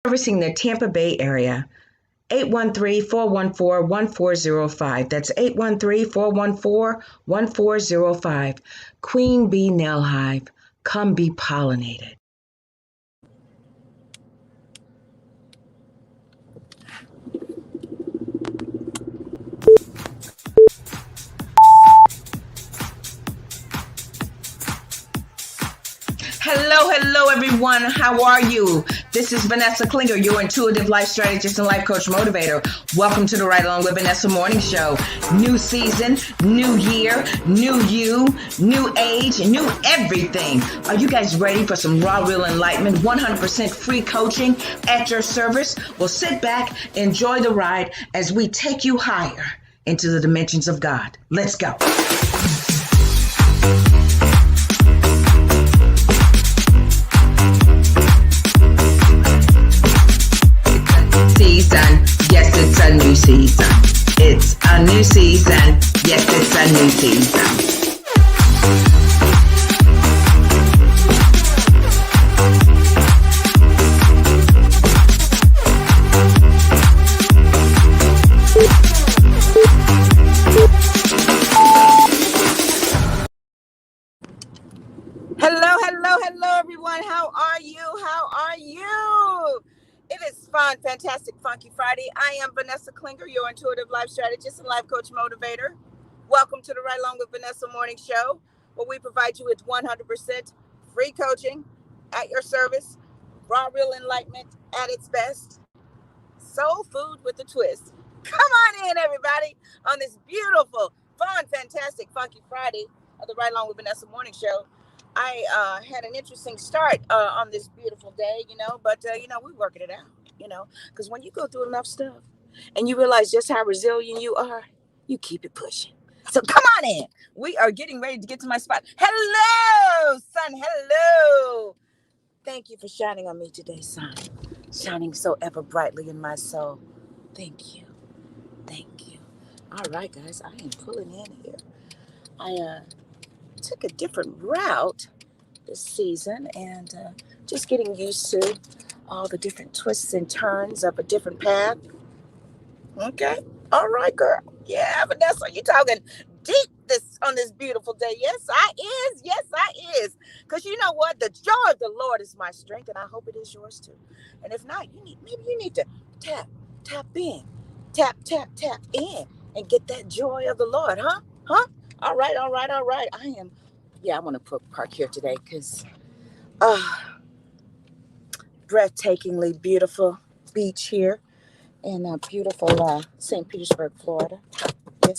servicing the Tampa Bay area. 813-414-1405. That's 813-414-1405. Queen Bee Nail Hive. Come be pollinated. Hello, everyone. How are you? This is Vanessa Klinger, your intuitive life strategist and life coach motivator. Welcome to the Right Along with Vanessa morning show. New season, new year, new you, new age, new everything. Are you guys ready for some raw, real enlightenment, 100% free coaching at your service? Well, sit back, enjoy the ride as we take you higher into the dimensions of God. Let's go. Season. Yes, it's a new season. It's a new season. Yes, it's a new season. Hello, everyone. How are you? It is fun, fantastic, funky Friday. I am Vanessa Klinger, your intuitive life strategist and life coach motivator. Welcome to the Right Along with Vanessa morning show, where we provide you with 100% free coaching at your service, raw, real enlightenment at its best, soul food with a twist. Come on in, everybody, on this beautiful, fun, fantastic, funky Friday of the Right Along with Vanessa morning show. I had an interesting start on this beautiful day, but we're working it out, because when you go through enough stuff and you realize just how resilient you are, you keep it pushing. So come on in. We are getting ready to get to my spot. Hello, sun. Hello. Thank you for shining on me today, sun. Shining so ever brightly in my soul. Thank you. All right, guys, I am pulling in here. I took a different route this season and just getting used to all the different twists and turns of a different path. Okay. All right, girl. Yeah, Vanessa, you talking deep on this beautiful day. Yes, I is. Because you know what? The joy of the Lord is my strength, and I hope it is yours too. And if not, maybe you need to tap in. Tap in and get that joy of the Lord, huh? All right. I want to park here today because breathtakingly beautiful beach here in beautiful St. Petersburg, Florida.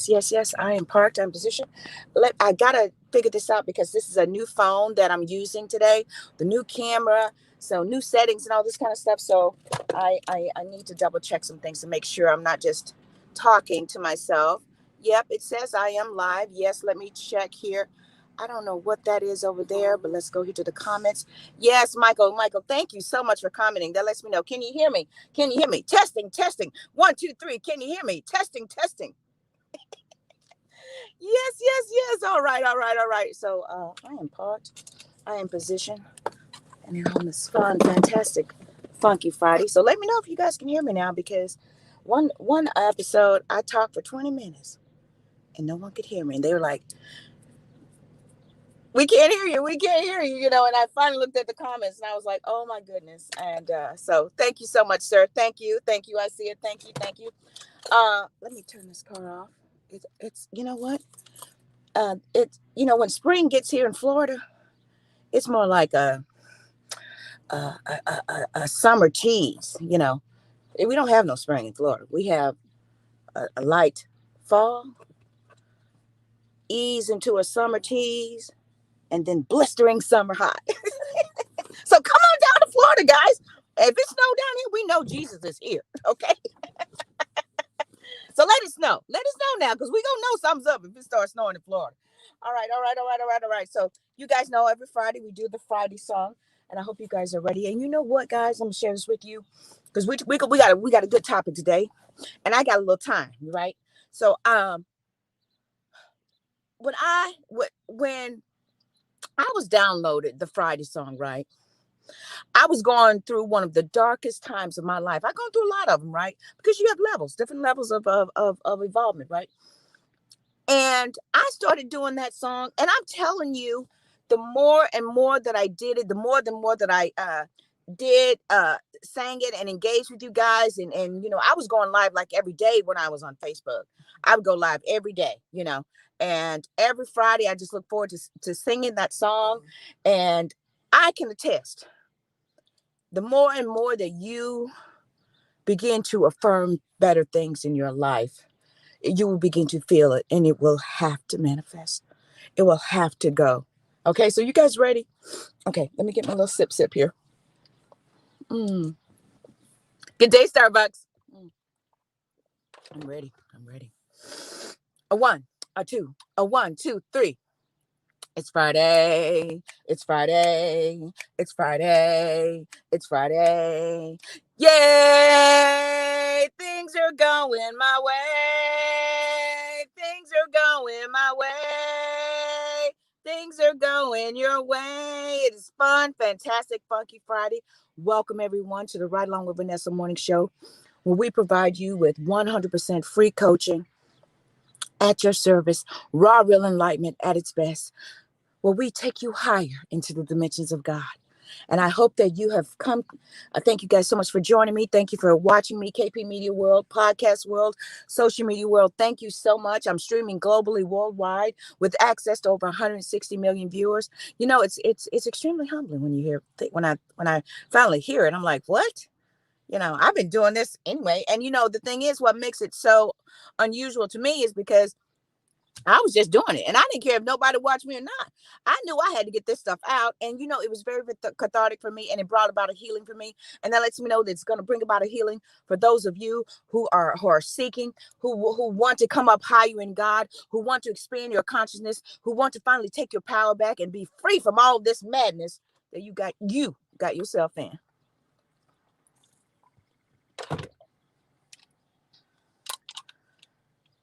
Yes. I am parked. I'm positioned. I gotta figure this out because this is a new phone that I'm using today. The new camera, so new settings and all this kind of stuff. So I need to double check some things to make sure I'm not just talking to myself. Yep, it says I am live. Yes, let me check here. I don't know what that is over there, but let's go here to the comments. Yes, Michael, thank you so much for commenting. That lets me know. Can you hear me? Testing. 1, 2, 3. Can you hear me? Testing. Yes. All right. So I am parked. I am positioned. And on this fun, fantastic, funky Friday. So let me know if you guys can hear me now, because one episode I talked for 20 minutes and no one could hear me. And they were like, we can't hear you, and I finally looked at the comments and I was like, oh my goodness. And so thank you so much, sir. Thank you. I see it. Thank you. Let me turn this car off. It's you know what? When spring gets here in Florida, it's more like a summer tease. We don't have no spring in Florida. We have a light fall, ease into a summer tease, and then blistering summer hot. So come on down to Florida, guys. If it snowed down here, we know Jesus is here. Okay. So let us know now, because we gonna know something's up if it starts snowing in Florida. All right. So you guys know every Friday we do the Friday song, and I hope you guys are ready. And you know what, guys? I'm gonna share this with you because we got a good topic today, and I got a little time, right? So when I was downloaded the Friday song, right? I was going through one of the darkest times of my life. I've gone through a lot of them, right? Because you have levels, different levels of involvement, right? And I started doing that song. And I'm telling you, the more and more that I did it, the more that I sang it and engaged with you guys. And I was going live like every day when I was on Facebook. I would go live every day. And every Friday, I just look forward to singing that song. And I can attest, the more and more that you begin to affirm better things in your life, you will begin to feel it, and it will have to manifest. It will have to go. Okay, so you guys ready? Okay, let me get my little sip here. Good day, Starbucks. I'm ready. A one, a two, a 1, 2, 3. It's Friday. It's Friday. It's Friday. It's Friday. Yay! Things are going my way. Things are going my way. Things are going your way. It is fun, fantastic, funky Friday. Welcome everyone to the Right Along with Vanessa morning show, where we provide you with 100% free coaching at your service, raw, real enlightenment at its best, where we take you higher into the dimensions of God. And I hope that you have come. Thank you guys so much for joining me. Thank you for watching me, KP Media World, Podcast World, Social Media World. Thank you so much. I'm streaming globally, worldwide, with access to over 160 million viewers. It's extremely humbling when you hear when I finally hear it. I'm like, what? I've been doing this anyway. And the thing is, what makes it so unusual to me is because I was just doing it, and I didn't care if nobody watched me or not. I knew I had to get this stuff out, and it was very cathartic for me, and it brought about a healing for me. And that lets me know that it's going to bring about a healing for those of you who are seeking, who want to come up higher in God, who want to expand your consciousness, who want to finally take your power back and be free from all of this madness that you got yourself in.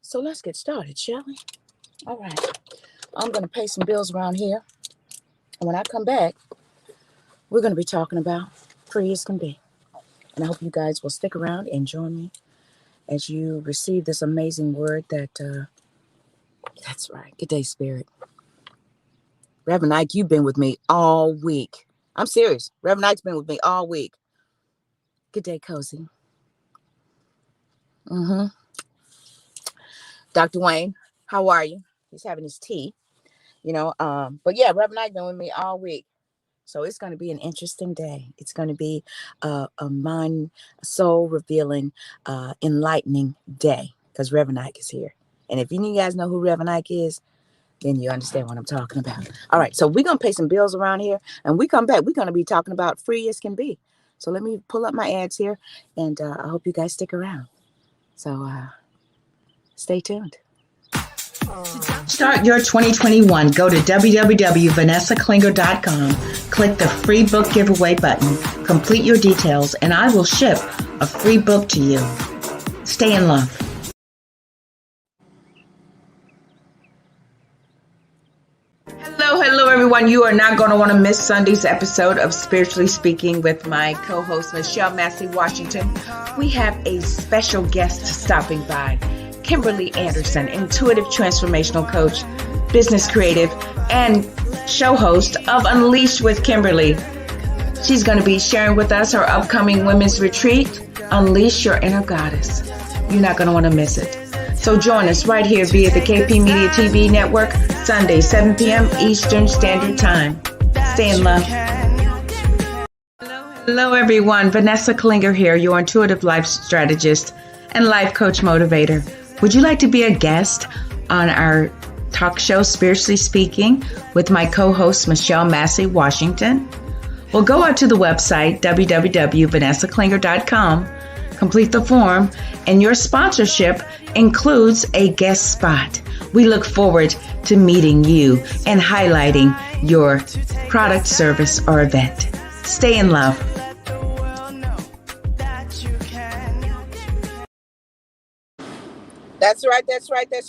So let's get started, shall we? All right. I'm going to pay some bills around here. And when I come back, we're going to be talking about free as can be. And I hope you guys will stick around and join me as you receive this amazing word that's right. Good day, Spirit. Reverend Ike, you've been with me all week. I'm serious. Reverend Ike's been with me all week. Good day, Cozy. Dr. Wayne, how are you? He's having his tea. But yeah, Reverend Ike been with me all week. So it's going to be an interesting day. It's going to be a mind, soul revealing, enlightening day because Reverend Ike is here. And if you guys know who Reverend Ike is, then you understand what I'm talking about. All right. So we're going to pay some bills around here, and we come back. We're going to be talking about free as can be. So let me pull up my ads here, and I hope you guys stick around. So stay tuned. Start your 2021. Go to www.vanessaklinger.com. Click the free book giveaway button. Complete your details, and I will ship a free book to you. Stay in love. Hello, everyone. You are not going to want to miss Sunday's episode of Spiritually Speaking with my co-host, Michelle Massey Washington. We have a special guest stopping by. Kimberly Anderson, intuitive transformational coach, business creative, and show host of Unleashed with Kimberly. She's going to be sharing with us her upcoming women's retreat, Unleash Your Inner Goddess. You're not going to want to miss it. So join us right here via the KP Media TV network, Sunday, 7 p.m. Eastern Standard Time. Stay in love. Hello, everyone. Vanessa Klinger here, your intuitive life strategist and life coach motivator. Would you like to be a guest on our talk show, Spiritually Speaking, with my co-host, Michelle Massey Washington? Well, go out to the website, www.vanessaklinger.com, complete the form, and your sponsorship includes a guest spot. We look forward to meeting you and highlighting your product, service, or event. Stay in love. That's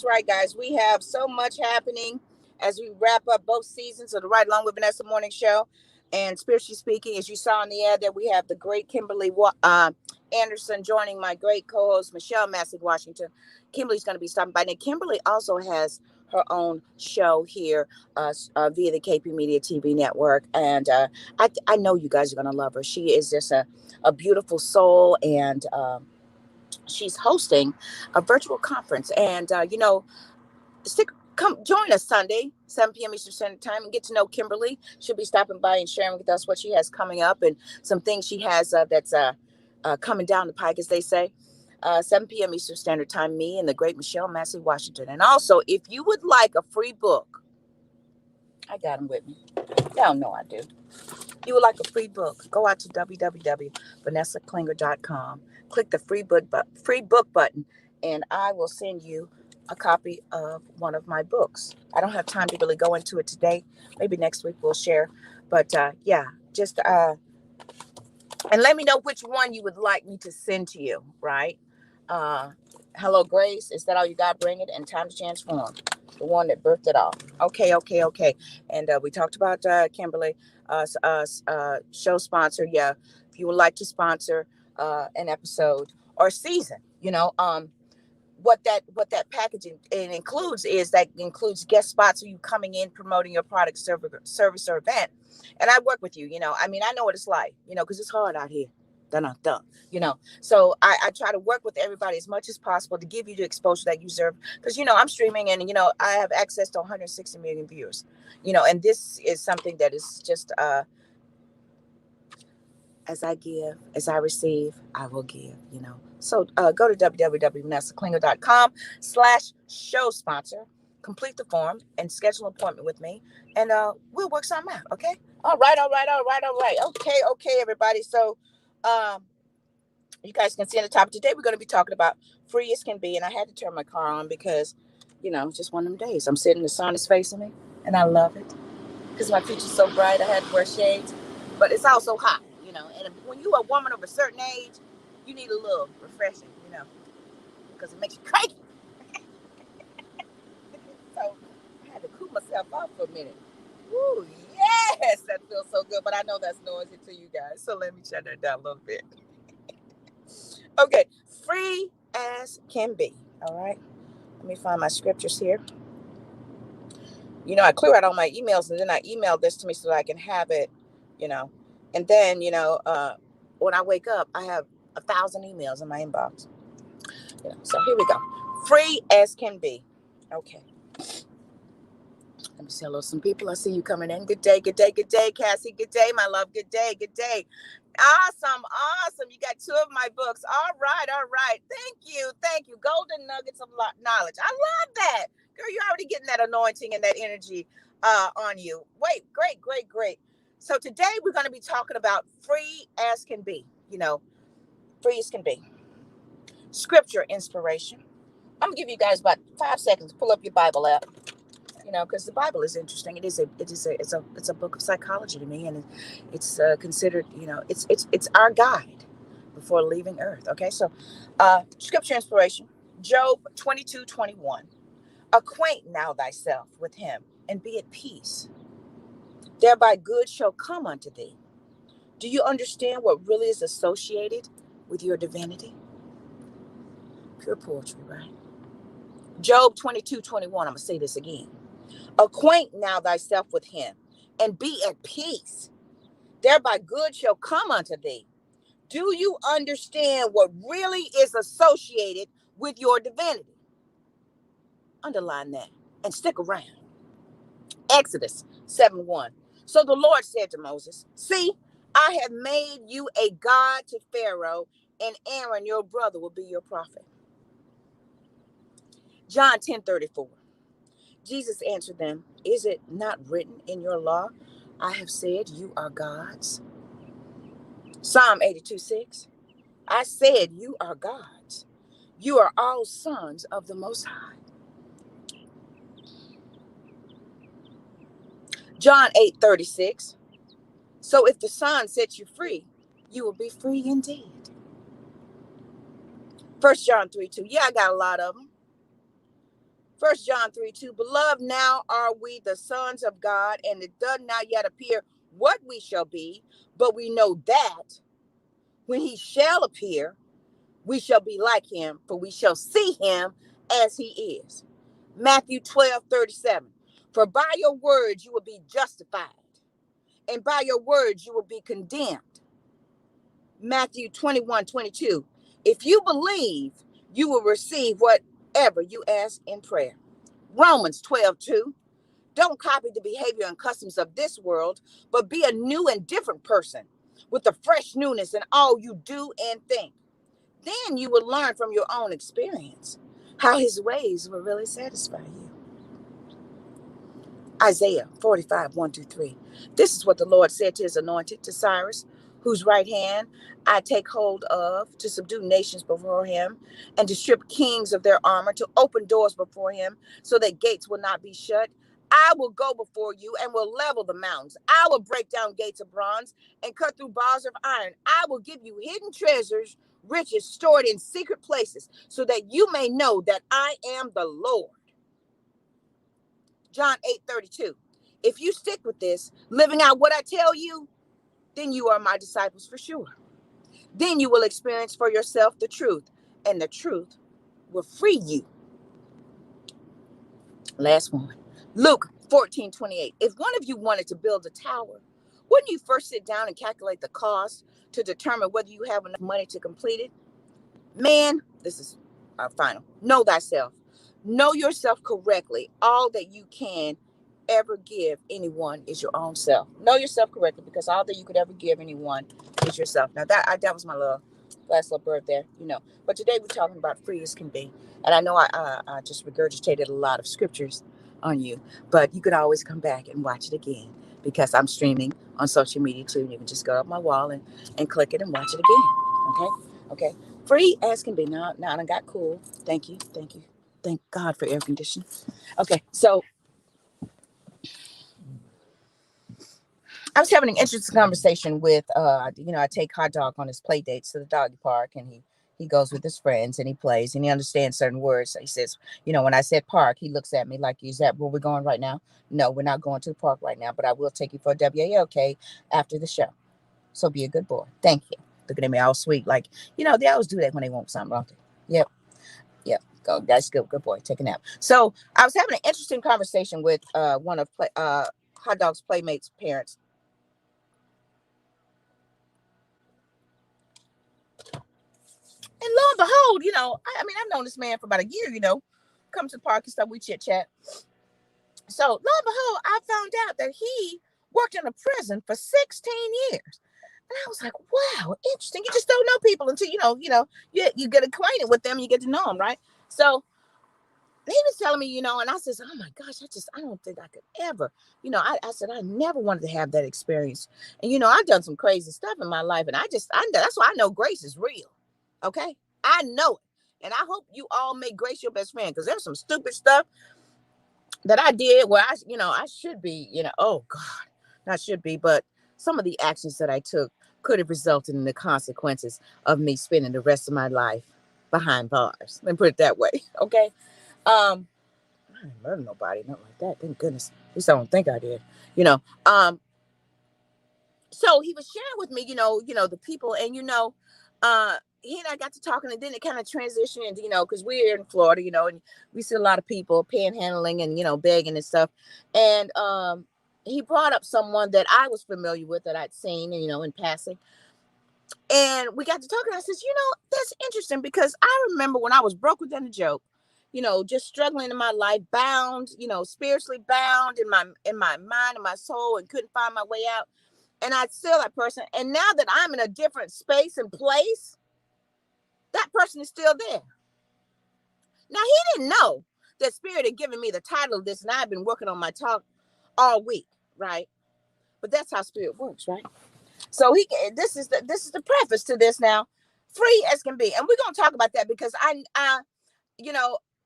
right, guys. We have so much happening as we wrap up both seasons of the Right Along with Vanessa morning show. And spiritually speaking, as you saw in the ad, that we have the great Kimberly Anderson joining my great co-host Michelle Massey Washington. Kimberly's going to be stopping by. Now, Kimberly also has her own show here via the KP Media TV network, and I know you guys are going to love her. She is just a beautiful soul, and she's hosting a virtual conference. And come join us Sunday, 7 p.m. Eastern Standard Time, and get to know Kimberly. She'll be stopping by and sharing with us what she has coming up and some things she has that's coming down the pike, as they say. 7 p.m. Eastern Standard Time, me and the great Michelle Massey Washington. And also, if you would like a free book, I got them with me. Y'all know I do. You would like a free book, go out to www.vanessaklinger.com. Click the free book button, and I will send you a copy of one of my books. I don't have time to really go into it today. Maybe next week we'll share. But just and let me know which one you would like me to send to you, right? Hello, Grace. Is that all you got? Bring it and time to transform. The one that birthed it all. Okay. And we talked about Kimberly, show sponsor. Yeah, if you would like to sponsor an episode or season, what that packaging it includes includes guest spots of you coming in promoting your product, service or event. And I work with you. I mean, I know what it's like, because it's hard out here. Dun. So I try to work with everybody as much as possible to give you the exposure that you deserve, because I'm streaming, and I have access to 160 million viewers, and this is something that is just as I give, as I receive, I will give, So go to www.vanessaklinger.com/show sponsor, complete the form, and schedule an appointment with me, and we'll work something out, okay? All right. Okay, everybody. So you guys can see on the top. Today we're going to be talking about free as can be, and I had to turn my car on because, it's just one of them days. I'm sitting, the sun is facing me, and I love it because my future's so bright. I had to wear shades, but it's also hot, And when you're a woman of a certain age, you need a little refreshing, because it makes you cranky. So I had to cool myself off for a minute. Ooh, yes, that feels so good, but I know that's noisy to you guys, so let me shut that down a little bit. Okay, free as can be. All right, let me find my scriptures here. I clear out all my emails, and then I email this to me so that I can have it, and then when I wake up, I have 1,000 emails in my inbox. So here we go. Free as can be. Okay. Let me say hello to some people. I see you coming in. Good day, Cassie. Good day, my love. Good day. Awesome. You got 2 of my books. All right. Thank you. Golden nuggets of knowledge. I love that. Girl, you're already getting that anointing and that energy on you. Wait, great. So today we're going to be talking about free as can be. Free as can be. Scripture inspiration. I'm going to give you guys about 5 seconds to pull up your Bible app. Because the Bible is interesting. It's a book of psychology to me, and it's considered, it's our guide before leaving Earth. Okay, so scripture inspiration, Job 22:21. Acquaint now thyself with him, and be at peace. Thereby good shall come unto thee. Do you understand what really is associated with your divinity? Pure poetry, right? Job 22:21. I'm gonna say this again. Acquaint now thyself with him, and be at peace. Thereby good shall come unto thee. Do you understand what really is associated with your divinity? Underline that and stick around. Exodus 7:1. So the Lord said to Moses, see, I have made you a god to Pharaoh, and Aaron your brother will be your prophet. John 10:34. Jesus answered them, is it not written in your law, I have said you are gods? Psalm 82:6. I said you are gods. You are all sons of the Most High. John 8:36. So if the Son sets you free, you will be free indeed. 1 John 3:2. Yeah, I got a lot of them. 1 John 3:2. Beloved, now are we the sons of God, and it does not yet appear what we shall be, but we know that when he shall appear, we shall be like him, for we shall see him as he is. Matthew 12:37. For by your words you will be justified, and by your words you will be condemned. Matthew 21:22. If you believe, you will receive whatever you ask in prayer. Romans 12:2. Don't copy the behavior and customs of this world, but be a new and different person with a fresh newness in all you do and think. Then you will learn from your own experience how his ways will really satisfy you. Isaiah 45:1-3. This is what the Lord said to his anointed, to Cyrus, whose right hand I take hold of, to subdue nations before him, and to strip kings of their armor, to open doors before him, so that gates will not be shut. I will go before you and will level the mountains. I will break down gates of bronze and cut through bars of iron. I will give you hidden treasures, riches stored in secret places, so that you may know that I am the Lord. John 8:32. If you stick with this, living out what I tell you, then you are my disciples for sure. Then you will experience for yourself the truth, and the truth will free you. Last one. Luke 14:28. If one of you wanted to build a tower, wouldn't you first sit down and calculate the cost to determine whether you have enough money to complete it? Man, this is our final. Know thyself. Know yourself correctly. All that you can ever give anyone is your own self. Know yourself correctly, because all that you could ever give anyone is yourself. Now that was my last little bird there, But today we're talking about free as can be, and I know I just regurgitated a lot of scriptures on you, but you could always come back and watch it again, because I'm streaming on social media too. You can just go up my wall and click it and watch it again. Okay. Free as can be. Now I got cool. Thank you. Thank God for air conditioning. Okay, so I was having an interesting conversation with, I take Hot Dog on his play dates to the doggy park, and he goes with his friends and he plays and he understands certain words. So he says, when I said park, he looks at me like, is that where we're going right now? No, we're not going to the park right now, but I will take you for a WALK after the show. So be a good boy. Thank you. Looking at me all sweet, like, they always do that when they want something, don't they? Yep. Go, that's good boy. Take a nap. So I was having an interesting conversation with one of Hot Dog's playmates' parents. And lo and behold, I've known this man for about a year, come to the park and stuff, we chit chat. So lo and behold, I found out that he worked in a prison for 16 years. And I was like, wow, interesting. You just don't know people until, you get acquainted with them, you get to know them, right? So he was telling me, and I said, oh my gosh, I don't think I could ever, I said, I never wanted to have that experience. And, I've done some crazy stuff in my life, and that's why I know grace is real. Okay. I know it. And I hope you all make grace your best friend, because there's some stupid stuff that I did where I should be, oh God, not should be, but some of the actions that I took could have resulted in the consequences of me spending the rest of my life behind bars. Let me put it that way. Okay. I didn't murder nobody, nothing like that. Thank goodness. At least I don't think I did. So he was sharing with me, the people, and he and I got to talking, and then it kind of transitioned into, because we're in Florida, and we see a lot of people panhandling and begging and stuff. And he brought up someone that I was familiar with, that I'd seen, in passing. And we got to talking. I says, that's interesting, because I remember when I was broke within a joke, just struggling in my life, bound, spiritually bound in my mind and my soul, and couldn't find my way out. And I'd still that person. And now that I'm in a different space and place, that person is still there. Now, he didn't know that Spirit had given me the title of this, and I've been working on my talk all week, right? But that's how Spirit works, right? So this is the preface to this now, free as can be. And we're going to talk about that, because I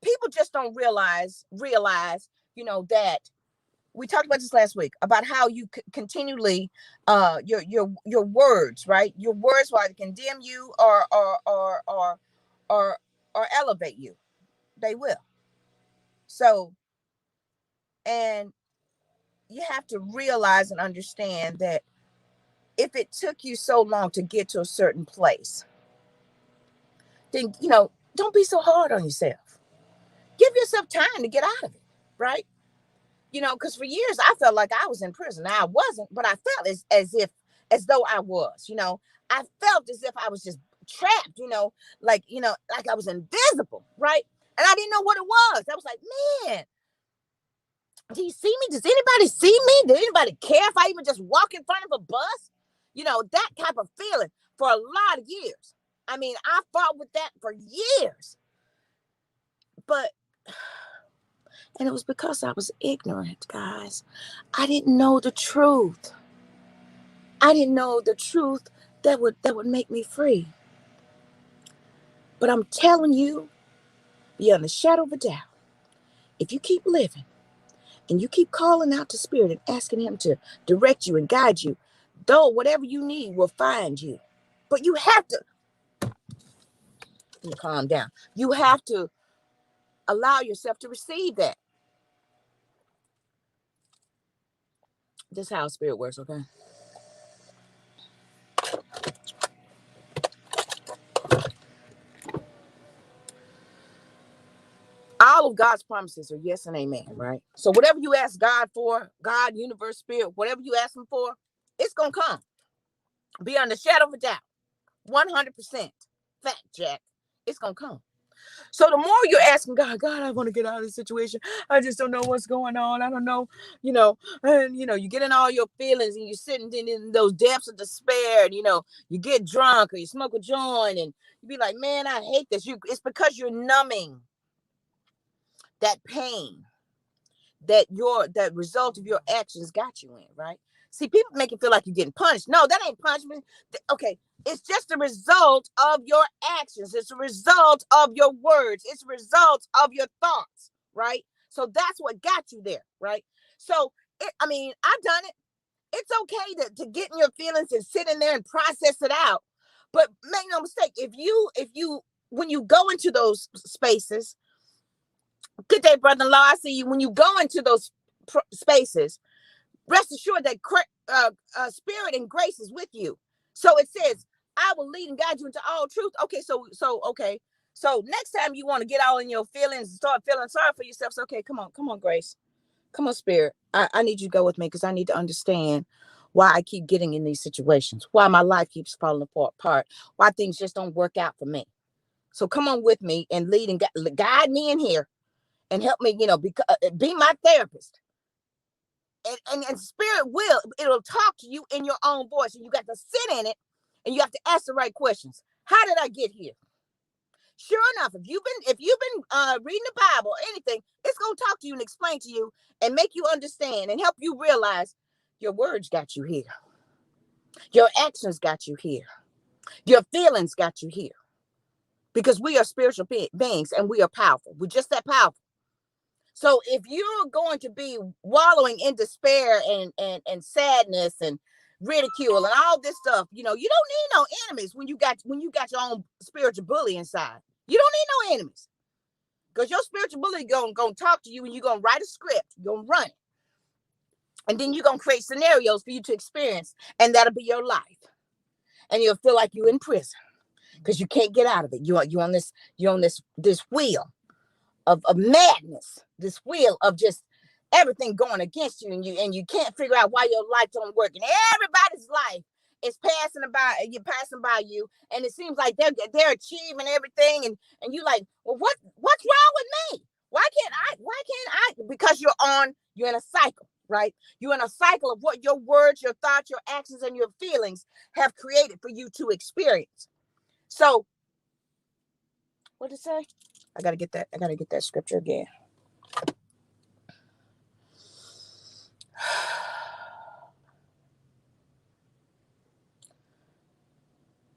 people just don't realize, that we talked about this last week, about how you continually, your words, right? Your words will either condemn you or elevate you. They will. So, and have to realize and understand that if it took you so long to get to a certain place, then, don't be so hard on yourself. Give yourself time to get out of it, right? Because for years I felt like I was in prison. Now I wasn't, but I felt as though I was. I felt as if I was just trapped. Like I was invisible, right? And I didn't know what it was. I was like, man, do you see me? Does anybody see me? Does anybody care if I even just walk in front of a bus? That type of feeling for a lot of years. I mean, I fought with that for years. And it was because I was ignorant, guys. I didn't know the truth. I didn't know the truth that would make me free. But I'm telling you, beyond a shadow of a doubt, if you keep living and you keep calling out to Spirit and asking Him to direct you and guide you, though whatever you need will find you. But you have to calm down. You have to allow yourself to receive that. This is how Spirit works, okay? All of God's promises are yes and amen, right? So whatever you ask God for, God, universe, Spirit, whatever you ask Him for, it's going to come. Beyond the shadow of a doubt. 100%. Fact, Jack. It's going to come. So the more you're asking God, I want to get out of this situation. I just don't know what's going on. I don't know, and, you get in all your feelings and you're sitting in those depths of despair and, you get drunk or you smoke a joint and you be like, man, I hate this. It's because you're numbing that pain that result of your actions got you in, right? See, people make it feel like you're getting punished. No, that ain't punishment. Okay, it's just a result of your actions. It's a result of your words. It's a result of your thoughts, right? So that's what got you there, right? So, I've done it. It's okay to get in your feelings and sit in there and process it out. But make no mistake, if you when you go into those spaces, good day, brother-in-law, I see you. When you go into those spaces, rest assured that Spirit and grace is with you. So it says, I will lead and guide you into all truth. Okay, okay. So next time you want to get all in your feelings and start feeling sorry for yourself, so, okay, come on, Grace. Come on, Spirit. I need you to go with me because I need to understand why I keep getting in these situations, why my life keeps falling apart, why things just don't work out for me. So come on with me and lead and guide me in here and help me, be my therapist. And Spirit it'll talk to you in your own voice, and you got to sit in it and you have to ask the right questions. How did I get here? Sure enough, if you've been reading the Bible or anything, it's going to talk to you and explain to you and make you understand and help you realize your words got you here. Your actions got you here. Your feelings got you here. Because we are spiritual beings and we are powerful. We're just that powerful. So if you're going to be wallowing in despair and sadness and ridicule and all this stuff, you don't need no enemies when you got your own spiritual bully inside. You don't need no enemies. Because your spiritual bully gonna talk to you and you're gonna write a script, you're gonna run it. And then you're gonna create scenarios for you to experience, and that'll be your life. And you'll feel like you're in prison because you can't get out of it. You're on this wheel of madness, this wheel of just everything going against you, and you can't figure out why your life don't work, and everybody's life is passing by you, and it seems like they're achieving everything, and you like, well, what's wrong with me? Why can't I? Because you're in a cycle, right? You're in a cycle of what your words, your thoughts, your actions, and your feelings have created for you to experience. So what did it say? I gotta get that scripture again.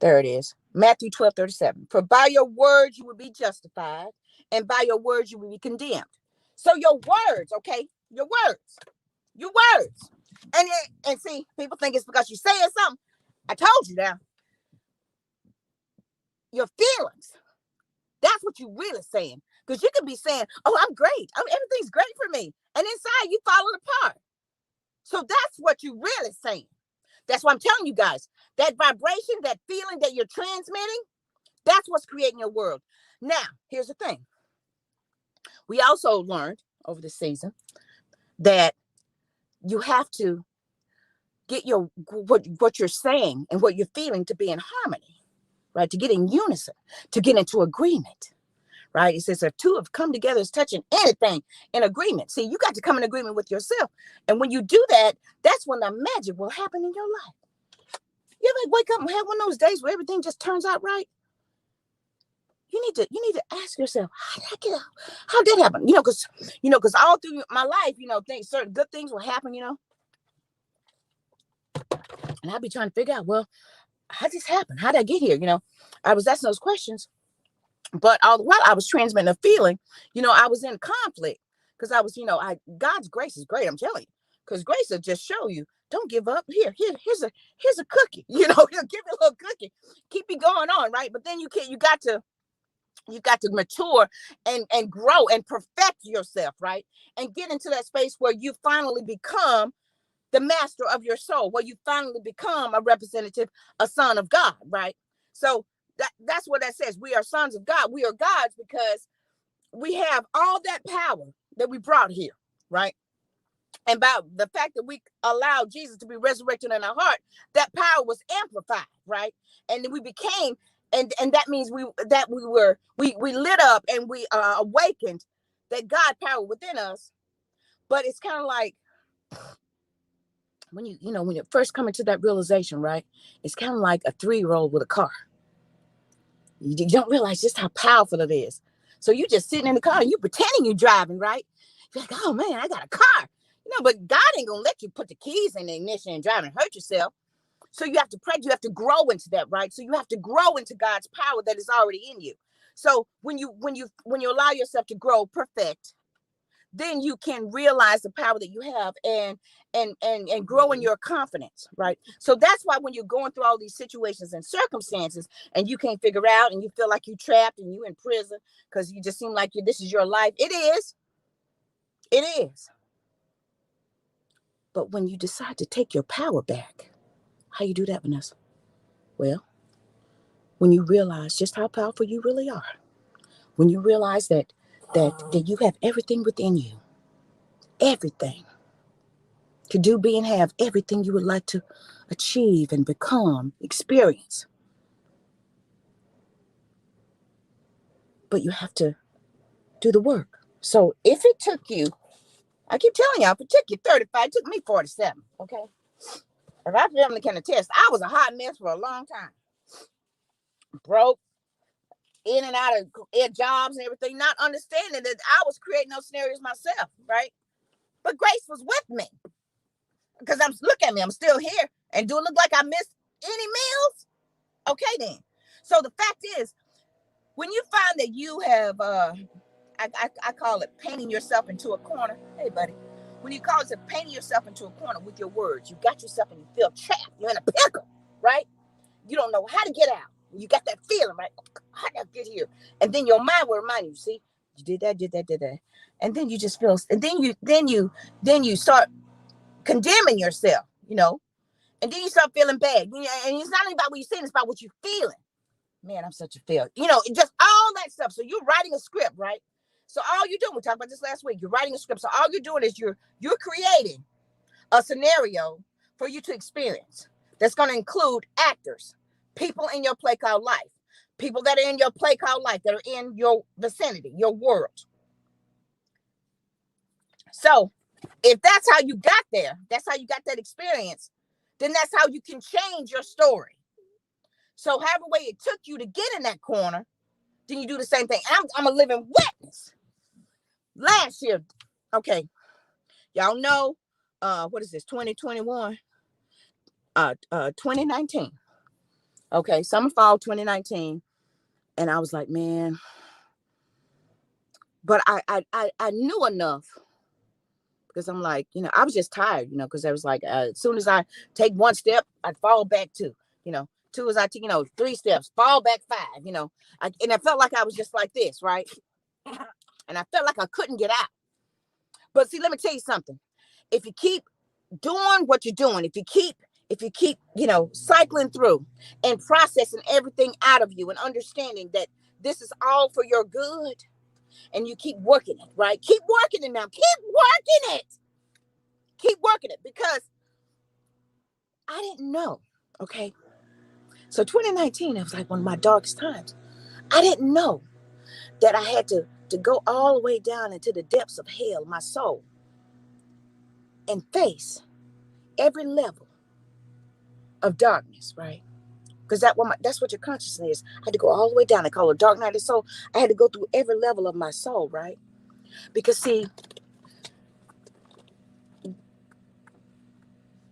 There it is. Matthew 12:37. For by your words you will be justified, and by your words you will be condemned. So your words, okay? Your words. And see, people think it's because you're saying something. I told you now. Your feelings. That's what you're really saying. Because you could be saying, oh, I'm great. Everything's great for me. And inside you falling apart. So that's what you're really saying. That's why I'm telling you guys, that vibration, that feeling that you're transmitting, that's what's creating your world. Now, here's the thing. We also learned over the season that you have to get your what you're saying and what you're feeling to be in harmony, right? To get in unison, to get into agreement, right? It says if two have come together as touching anything in agreement. See, you got to come in agreement with yourself. And when you do that, that's when the magic will happen in your life. You ever wake up and have one of those days where everything just turns out right? You need to ask yourself, how did I get out? How did that happen? Because all through my life, certain good things will happen, and I'll be trying to figure out, well, how did this happen? How did I get here? I was asking those questions, but all the while I was transmitting a feeling, I was in conflict because I was, God's grace is great. I'm telling you, because grace will just show you, don't give up. Here's a cookie, he'll give you a little cookie, keep you going on, right? But then you got to mature and grow and perfect yourself, right? And get into that space where you finally become the master of your soul, where you finally become a representative, a son of God, right? So that's what that says. We are sons of God. We are God's because we have all that power that we brought here, right? And by the fact that we allowed Jesus to be resurrected in our heart, that power was amplified, right? And then we became, and that means we lit up and we awakened that God power within us. But it's kind of like when you first come into that realization, right? It's kind of like a 3-year-old with a car. You don't realize just how powerful it is. So you just sitting in the car and you pretending you're driving, right? You're like, oh man, I got a car. But God ain't gonna let you put the keys in the ignition and drive and hurt yourself. So you have to pray. You have to grow into that, right? So you have to grow into God's power that is already in you. So when you allow yourself to grow, perfect, then you can realize the power that you have and grow in your confidence, right? So that's why when you're going through all these situations and circumstances and you can't figure out and you feel like you're trapped and you're in prison because you just seem like this is your life. It is. But when you decide to take your power back, how you do that, Vanessa? Well, when you realize just how powerful you really are, when you realize that you have everything within you, everything to do, be, and have everything you would like to achieve and become, experience. But you have to do the work. So if it took you, I keep telling y'all, if it took you 35, it took me 47, okay? If I family can attest, I was a hot mess for a long time. Broke, in and out of jobs and everything, not understanding that I was creating those scenarios myself, right? But grace was with me. Because look at me, I'm still here. And do it look like I missed any meals? Okay, then. So the fact is, when you find that you have, I call it painting yourself into a corner. Hey, buddy. When you call it painting yourself into a corner with your words, you got yourself and you feel trapped. You're in a pickle, right? You don't know how to get out. You got that feeling, right? How did I get here? And then your mind will remind you, see, you did that. And then you just feel, and then you start condemning yourself, and then you start feeling bad. And it's not about what you're saying, it's about what you're feeling. Man, I'm such a failure. Just all that stuff. So you're writing a script, right? So all you're doing, we talked about this last week, you're writing a script. So all you're doing is you're creating a scenario for you to experience that's going to include actors, people in your play called life, people that are in your play called life, that are in your vicinity, your world. So if that's how you got there, that's how you got that experience, then that's how you can change your story. So however way it took you to get in that corner, then you do the same thing. I'm a living witness. Last year, okay, y'all know, what is this, 2021? 2019. Okay, summer, fall 2019. And I was like, man, but I knew enough because I'm like, I was just tired, because I was like, as soon as I take one step, I'd fall back two, two as I take, 3 steps, fall back 5, and I felt like I was just like this, right? And I felt like I couldn't get out. But see, let me tell you something. If you keep doing what you're doing, if you keep, cycling through and processing everything out of you and understanding that this is all for your good, and you keep working it, right? Keep working it now. Keep working it. Keep working it, because I didn't know. Okay. So 2019, it was like one of my darkest times. I didn't know that I had to go all the way down into the depths of hell, my soul, and face every level of darkness, right? Because that's what your consciousness is. I had to go all the way down. They call it dark night of soul. I had to go through every level of my soul, right? Because see,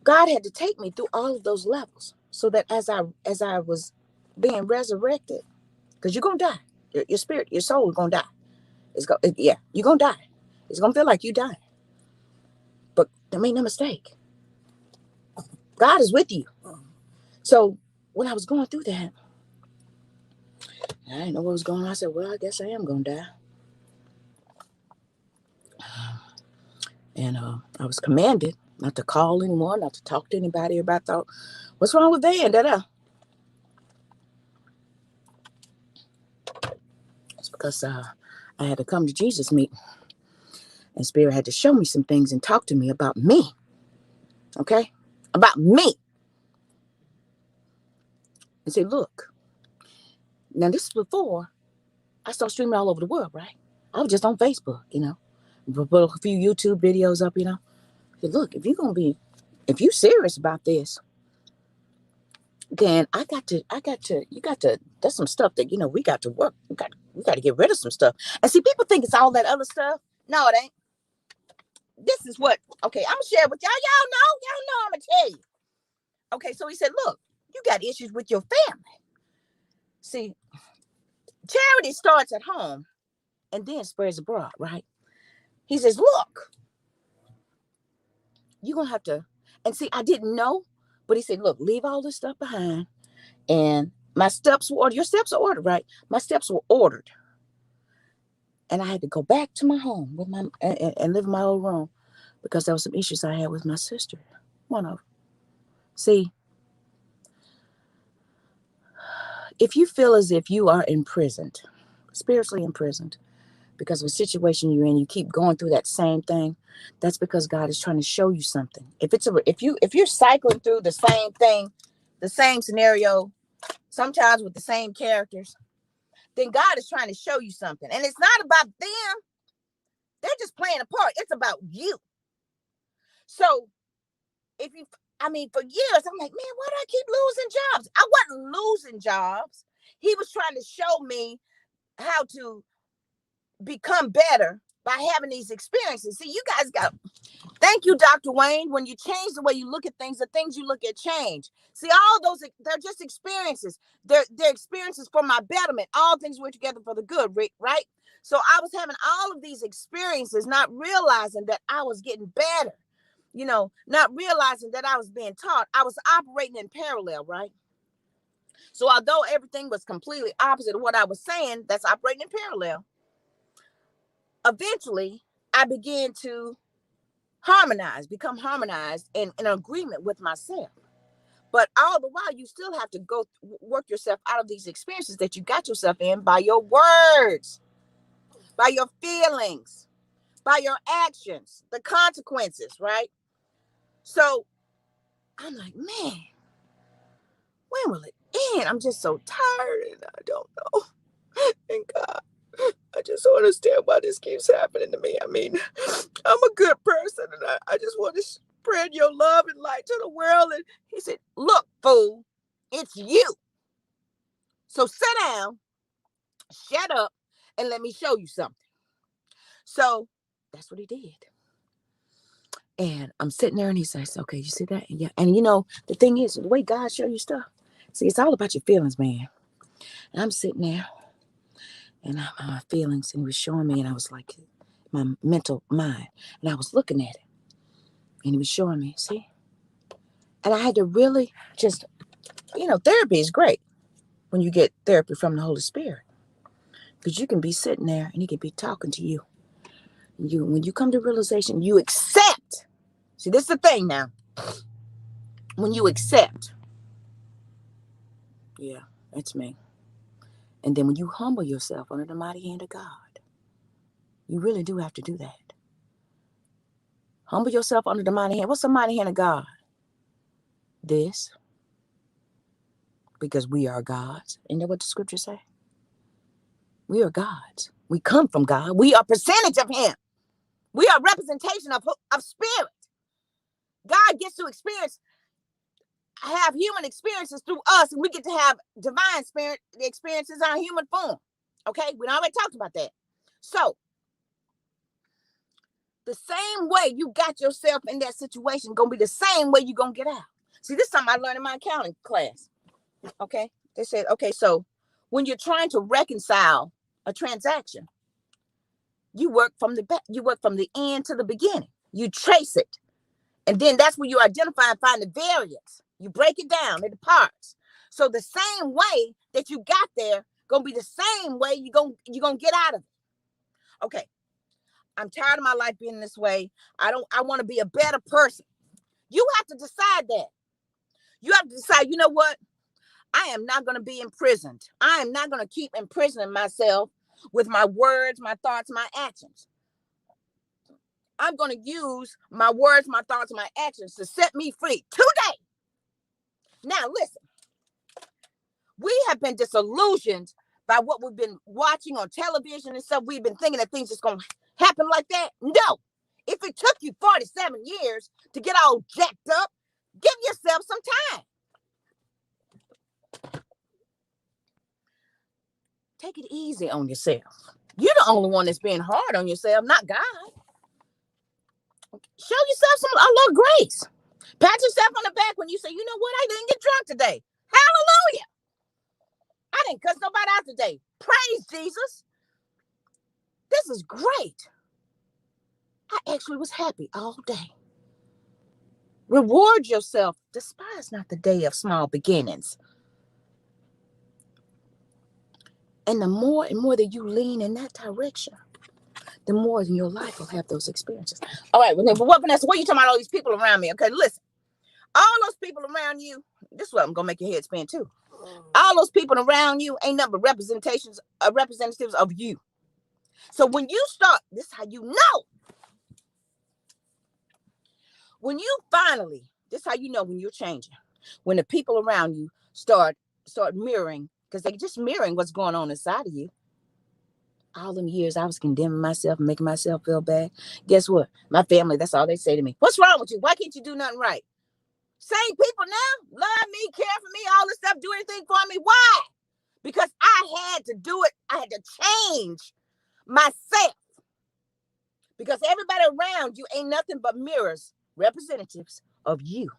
God had to take me through all of those levels, so that as I was being resurrected, because you're gonna die, your spirit, your soul is gonna die. You're gonna die. It's gonna feel like you dying, but there ain't no mistake. God is with you. So when I was going through that, I didn't know what was going on. I said, well, I guess I am gonna die. And I was commanded not to call anymore, not to talk to anybody. Everybody thought, what's wrong with Van? It's because I had to come to Jesus meeting. And Spirit had to show me some things and talk to me about me. Okay? About me. And say, look, now this is before I started streaming all over the world, right? I was just on Facebook, put a few YouTube videos up, Say, look, if you serious about this, then there's some stuff that, we got to work. We got to get rid of some stuff. And see, people think it's all that other stuff. No, it ain't. This is what, okay, I'm gonna share with y'all. Y'all know I'm gonna tell you. Okay, so he said, look, you got issues with your family. See, charity starts at home and then spreads abroad, right? He says, look, you're gonna have to, and see, I didn't know, but he said, look, leave all this stuff behind. And my steps were ordered. Your steps are ordered, right? My steps were ordered. And I had to go back to my home with and live in my old room, because there were some issues I had with my sister. One of them. See, if you feel as if you are imprisoned, spiritually imprisoned, because of a situation you're in, you keep going through that same thing, that's because God is trying to show you something. If you're cycling through the same thing, the same scenario, sometimes with the same characters, then God is trying to show you something. And it's not about them. They're just playing a part. It's about you. So for years, I'm like, man, why do I keep losing jobs? I wasn't losing jobs. He was trying to show me how to become better by having these experiences. See, you guys thank you, Dr. Wayne. When you change the way you look at things, the things you look at change. See, all those, they're just experiences. They're experiences for my betterment. All things work together for the good, right? So I was having all of these experiences, not realizing that I was getting better. Not realizing that I was being taught. I was operating in parallel, right? So although everything was completely opposite of what I was saying, that's operating in parallel. Eventually, I began to become harmonized in agreement with myself. But all the while, you still have to go work yourself out of these experiences that you got yourself in by your words, by your feelings, by your actions, the consequences, right? So I'm like, man, when will it end? I'm just so tired and I don't know. And God, I just don't understand why this keeps happening to me. I mean, I'm a good person and I just want to spread your love and light to the world. And he said, look, fool, it's you. So sit down, shut up, and let me show you something. So that's what he did. And I'm sitting there and he says, okay, you see that? And yeah. And the thing is, the way God shows you stuff, see, it's all about your feelings, man. And I'm sitting there and my feelings, and he was showing me, and I was like, my mental mind, and I was looking at it, and he was showing me, see? And I had to really just, therapy is great when you get therapy from the Holy Spirit, because you can be sitting there and he can be talking to you. When you come to realization, you accept See, this is the thing now. When you accept, yeah, that's me. And then when you humble yourself under the mighty hand of God, you really do have to do that. Humble yourself under the mighty hand. What's the mighty hand of God? This. Because we are gods. Isn't that what the scriptures say? We are gods. We come from God. We are percentage of him. We are representation of spirit. God gets to have human experiences through us, and we get to have divine spirit experiences in our human form. Okay? We already talked about that. So, the same way you got yourself in that situation gonna be the same way you're gonna get out. See, this is something I learned in my accounting class. Okay? They said, okay, so when you're trying to reconcile a transaction, you work from the end to the beginning. You trace it. And then that's where you identify and find the variance. You break it down into parts. So the same way that you got there gonna be the same way you're gonna get out of it. Okay. I'm tired of my life being this way. I want to be a better person. You have to decide that. You have to decide, you know what? I am not going to be imprisoned. I am not going to keep imprisoning myself with my words, my thoughts, my actions. I'm going to use my words, my thoughts, my actions to set me free today. Now, listen. We have been disillusioned by what we've been watching on television and stuff. We've been thinking that things just going to happen like that. No. If it took you 47 years to get all jacked up, give yourself some time. Take it easy on yourself. You're the only one that's being hard on yourself, not God. Show yourself a little grace. Pat yourself on the back when you say, you know what, I didn't get drunk today. Hallelujah. I didn't cuss nobody out today. Praise Jesus. This is great. I actually was happy all day. Reward yourself. Despise not the day of small beginnings. And the more and more that you lean in that direction, the more in your life will have those experiences. All right, well, Vanessa, what are you talking about all these people around me? Okay, listen. All those people around you, this is what I'm going to make your head spin too. All those people around you ain't nothing but representatives of you. So when you start, this is how you know. When you finally, this is how you know when you're changing. When the people around you start mirroring, because they're just mirroring what's going on inside of you. All them years I was condemning myself and making myself feel bad. Guess what? My family, that's all they say to me. What's wrong with you? Why can't you do nothing right? Same people now, love me, care for me, all this stuff, do anything for me. Why? Because I had to do it. I had to change myself. Because everybody around you ain't nothing but mirrors, representatives of you.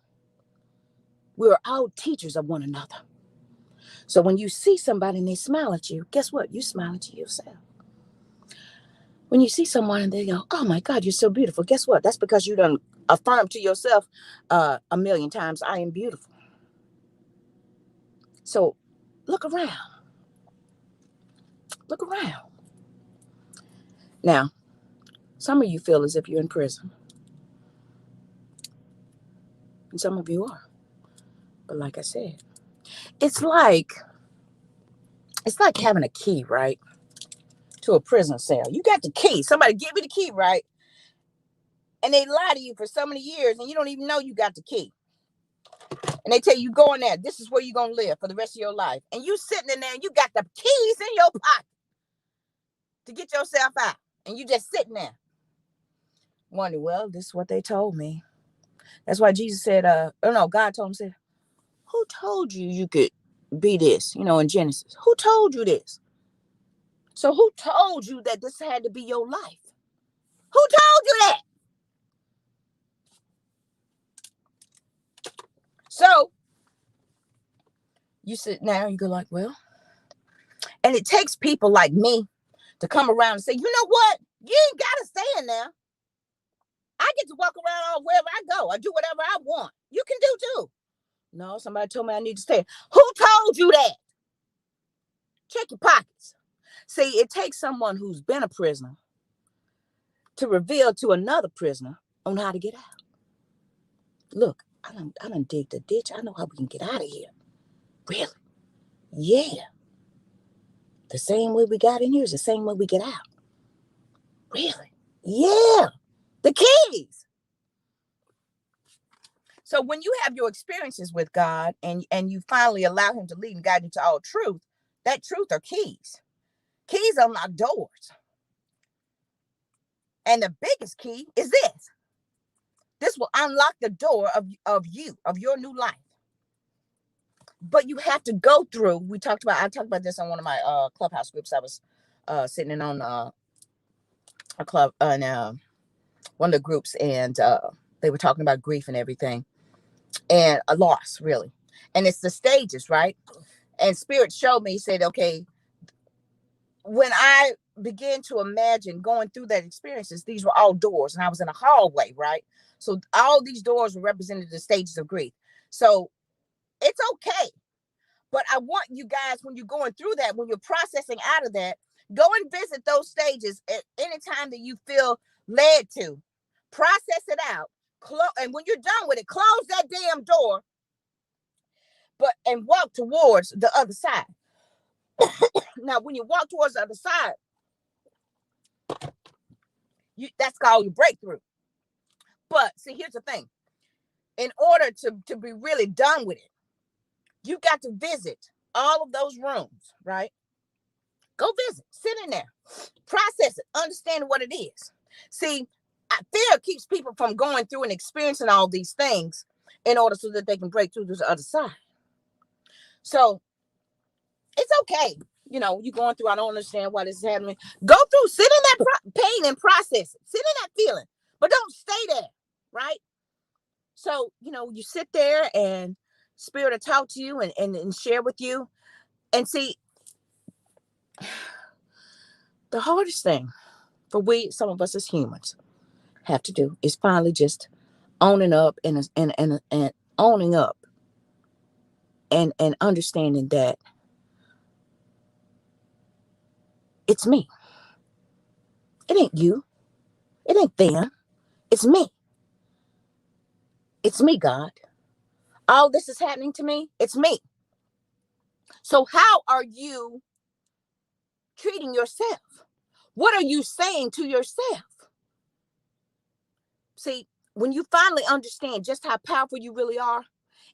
We're all teachers of one another. So when you see somebody and they smile at you, guess what? You smile at yourself. When you see someone and they go, oh my God, you're so beautiful. Guess what? That's because you done affirmed to yourself a million times, I am beautiful. So look around. Look around. Now, some of you feel as if you're in prison. And some of you are. But like I said, it's like having a key, right? To a prison cell. You got the key. Somebody give you the key, right? And they lie to you for so many years and you don't even know you got the key. And they tell you, go in there. This is where you're going to live for the rest of your life. And you sitting in there and you got the keys in your pocket to get yourself out. And you just sitting there. Wondering, well, this is what they told me. That's why Jesus said, God told him, said, who told you could be this, in Genesis? Who told you this? So who told you that this had to be your life? Who told you that? So you sit now and you go like, well, and it takes people like me to come around and say, you know what? You ain't got to stay in there. I get to walk around wherever I go. I do whatever I want. You can do too. No, somebody told me I need to stay. Who told you that? Check your pockets. See, it takes someone who's been a prisoner to reveal to another prisoner on how to get out. Look, I done dig the ditch. I know how we can get out of here. Really? Yeah. The same way we got in here is the same way we get out. Really? Yeah. The keys. So when you have your experiences with God and you finally allow him to lead and guide you to all truth, that truth are keys. Keys unlock doors. And the biggest key is this. This will unlock the door of your new life. But you have to go through. I talked about this on one of my clubhouse groups. I was sitting in on a club on one of the groups, and they were talking about grief and everything, and a loss, really. And it's the stages, right? And Spirit showed me, said, okay, when I began to imagine going through that experiences, these were all doors, and I was in a hallway, right? So all these doors were represented the stages of grief. So it's okay. But I want you guys, when you're going through that, when you're processing out of that, go and visit those stages at any time that you feel led to. Process it out. And when you're done with it, close that damn door, and walk towards the other side. Now, when you walk towards the other side, that's called your breakthrough. But see, here's the thing. In order to be really done with it, you got to visit all of those rooms, right? Go visit, sit in there, process it, understand what it is. See, fear keeps people from going through and experiencing all these things in order so that they can break through to the other side. So it's okay. You know, you're going through, I don't understand why this is happening. Go through, sit in that pain and process it. Sit in that feeling, but don't stay there, right? So, you sit there and Spirit will talk to you and share with you. And see, the hardest thing for some of us as humans have to do is finally just owning up and owning up and understanding that it's me. It ain't you. It ain't them. It's me. It's me, God. All this is happening to me. It's me. So how are you treating yourself? What are you saying to yourself? See, when you finally understand just how powerful you really are,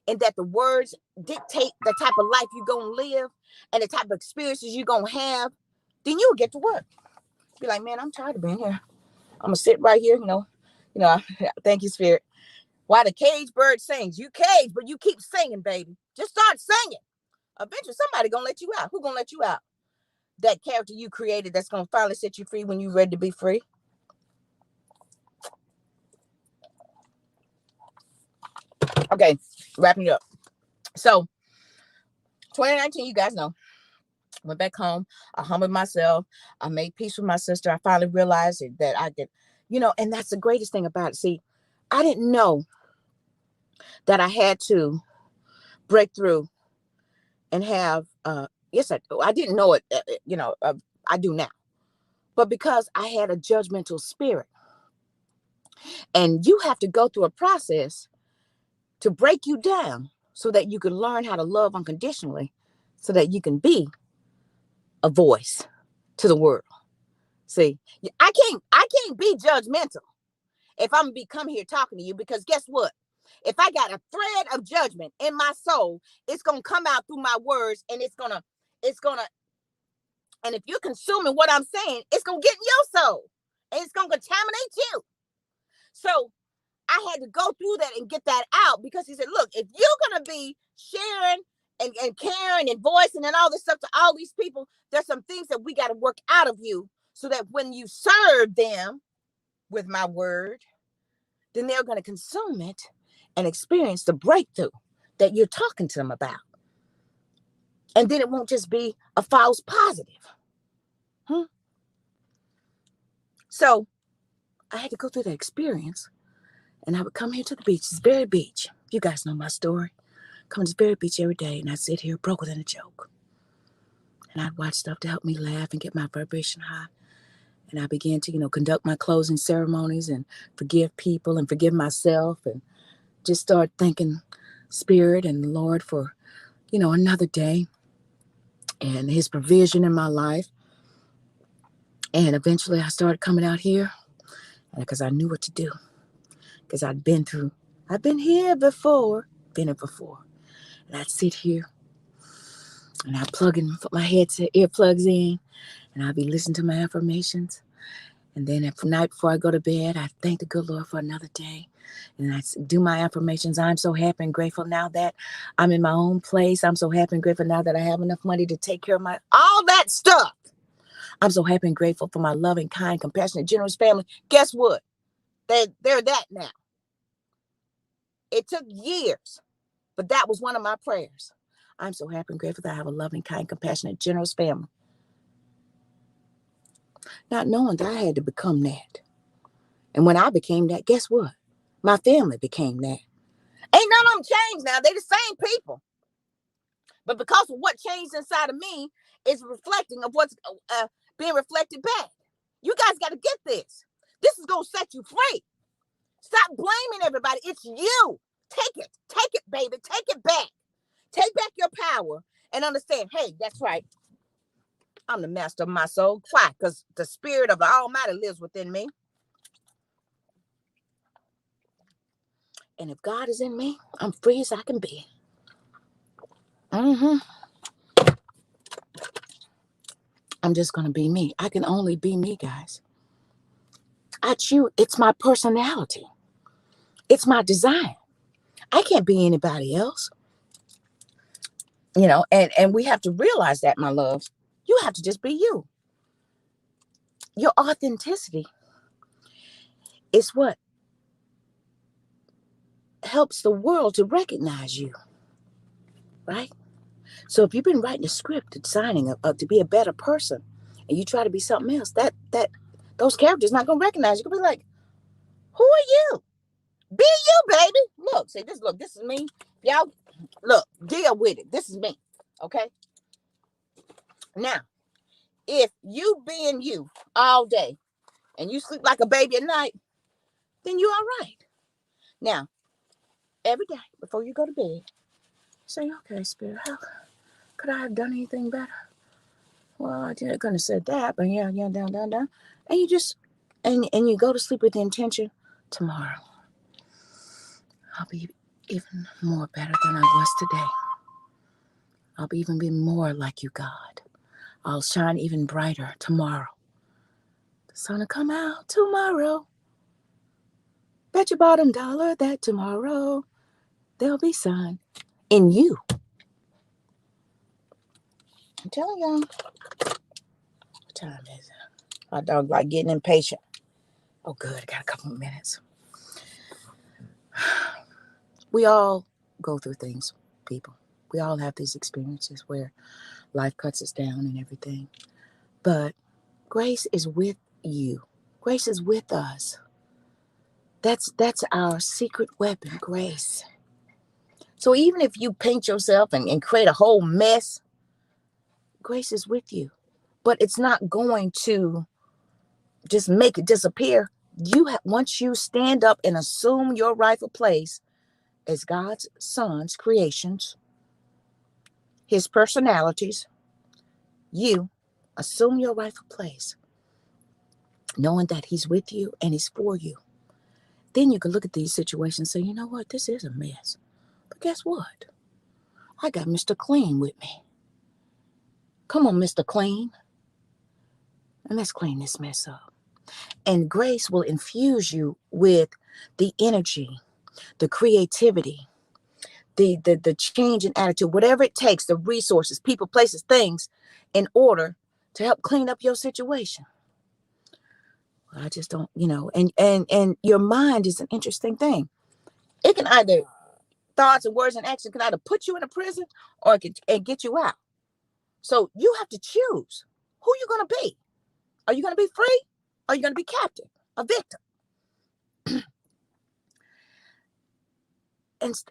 and that the words dictate the type of life you're going to live and the type of experiences you're going to have, then you'll get to work. Be like, man, I'm tired of being here. I'm going to sit right here, thank you, Spirit. Why the cage bird sings. You cage, but you keep singing, baby. Just start singing. Eventually, somebody going to let you out. Who going to let you out? That character you created that's going to finally set you free when you're ready to be free. Okay, wrapping it up. So, 2019, you guys know, went back home. I humbled myself. I made peace with my sister. I finally realized that I could, and that's the greatest thing about it. See, I didn't know that I had to break through and have, yes, I didn't know it, I do now. But because I had a judgmental spirit. And you have to go through a process to break you down so that you can learn how to love unconditionally, so that you can be a voice to the world. See, I can't be judgmental if I'm gonna come here talking to you, because guess what? If I got a thread of judgment in my soul, it's gonna come out through my words, and it's gonna, and if you're consuming what I'm saying, it's gonna get in your soul, and it's gonna contaminate you. So I had to go through that and get that out, because he said, look, if you're going to be sharing and caring and voicing and all this stuff to all these people, there's some things that we got to work out of you, so that when you serve them with my word, then they're going to consume it and experience the breakthrough that you're talking to them about. And then it won't just be a false positive. So I had to go through that experience. And I would come here to the beach, this very beach. You guys know my story. Come to this very beach every day, and I'd sit here broke within a joke. And I'd watch stuff to help me laugh and get my vibration high. And I began to, conduct my closing ceremonies and forgive people and forgive myself. And just start thanking Spirit and the Lord for, another day and his provision in my life. And eventually I started coming out here because I knew what to do. Because I've been here before. And I'd sit here and I'd put my earplugs in, and I'd be listening to my affirmations. And then at night before I go to bed, I thank the good Lord for another day. And I do my affirmations. I'm so happy and grateful now that I'm in my own place. I'm so happy and grateful now that I have enough money to take care of all that stuff. I'm so happy and grateful for my loving, kind, compassionate, generous family. Guess what? They're that now. It took years, but that was one of my prayers. I'm so happy and grateful that I have a loving, kind, compassionate, generous family. Not knowing that I had to become that. And when I became that, guess what? My family became that. Ain't none of them changed now. They the same people. But because of what changed inside of me, it's reflecting of what's being reflected back. You guys got to get this. This is going to set you free. Stop blaming everybody. It's you. Take it. Take it, baby. Take it back. Take back your power and understand, hey, that's right. I'm the master of my soul. Why? Because the spirit of the Almighty lives within me. And if God is in me, I'm free as I can be. I'm just going to be me. I can only be me, guys. I choose. It's my personality. It's my design. I can't be anybody else. And we have to realize that, my loves. You have to just be you. Your authenticity is what helps the world to recognize you, right? So if you've been writing a script, designing to be a better person, and you try to be something else, that those characters not gonna recognize you. You're gonna be like, who are you? Be you, baby. Look, see this. Look, this is me. Y'all, look, deal with it. This is me. Okay. Now, if you being you all day and you sleep like a baby at night, then you're all right. Now, every day before you go to bed, say, okay, Spirit, how could I have done anything better? Well, I couldn't have said that, but yeah, down. And you just, and you go to sleep with the intention, tomorrow, I'll be even more better than I was today. I'll be even be more like you, God. I'll shine even brighter tomorrow. The sun will come out tomorrow. Bet your bottom dollar that tomorrow there'll be sun in you. I'm telling y'all. What time is it? My dog like getting impatient. Oh, good. I got a couple of minutes. We all go through things, people. We all have these experiences where life cuts us down and everything. But grace is with you. Grace is with us. That's our secret weapon, grace. So even if you paint yourself and create a whole mess, grace is with you. But it's not going to just make it disappear. Once you stand up and assume your rightful place as God's son's creations, his personalities, you assume your rightful place, knowing that he's with you and he's for you. Then you can look at these situations and say, you know what, this is a mess. But guess what? I got Mr. Clean with me. Come on, Mr. Clean. And let's clean this mess up. And grace will infuse you with the energy, the creativity, the change in attitude, whatever it takes, the resources, people, places, things, in order to help clean up your situation. I just don't, and your mind is an interesting thing. It can either, thoughts and words and action can either put you in a prison or it can get you out. So you have to choose who you're going to be. Are you going to be free? Or are you going to be captive, a victim?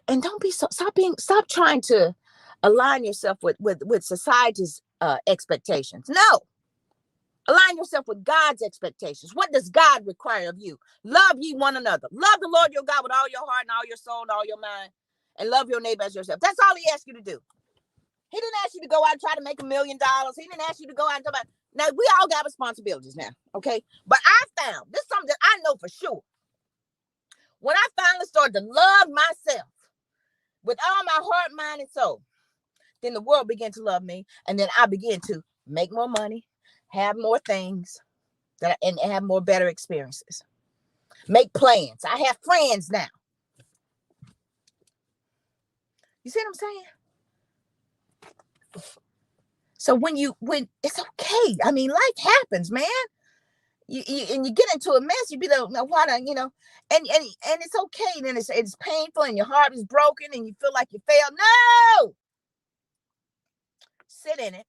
And don't be stop trying to align yourself with society's expectations. No, Align yourself with God's expectations. What does God require of you? Love ye one another. Love the Lord your God with all your heart and all your soul and all your mind. And love your neighbor as yourself. That's all he asked you to do. He didn't ask you to go out and try to make $1 million. He didn't ask you to go out and talk about. Now, we all got responsibilities now, okay? But I found, this is something that I know for sure. When I finally started to love myself with all my heart, mind, and soul, then the world began to love me. And then I began to make more money, have more things, and have more better experiences. Make plans. I have friends now. You see what I'm saying? So when it's okay. I mean, life happens, man. You get into a mess, you be like, no, why don't, and it's okay. Then it's painful and your heart is broken and you feel like you failed. No! Sit in it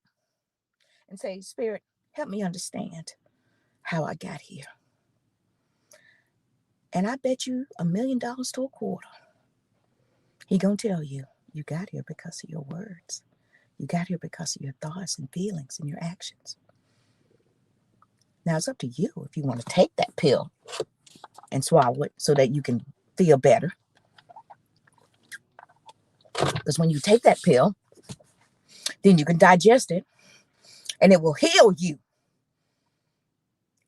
and say, Spirit, help me understand how I got here. And I bet you $1 million to a quarter. He gonna tell you, you got here because of your words. You got here because of your thoughts and feelings and your actions. Now it's up to you if you want to take that pill and swallow it so that you can feel better. Because when you take that pill, then you can digest it and it will heal you.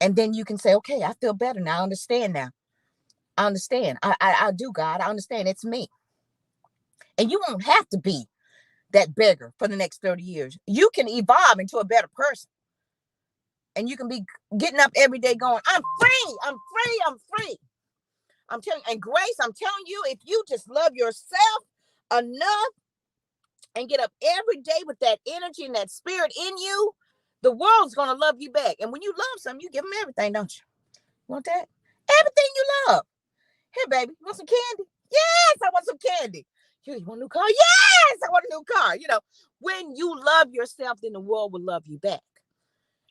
And then you can say, okay, I feel better now. I understand now. I understand. I do, God. I understand. It's me. And you won't have to be that beggar for the next 30 years. You can evolve into a better person. And you can be getting up every day going, I'm free. I'm free. I'm free. I'm telling you, and Grace, I'm telling you, if you just love yourself enough and get up every day with that energy and that spirit in you, the world's going to love you back. And when you love something, you give them everything, don't you? Want that? Everything you love. Here, baby, you want some candy? Yes, I want some candy. You want a new car? Yes, I want a new car. When you love yourself, then the world will love you back.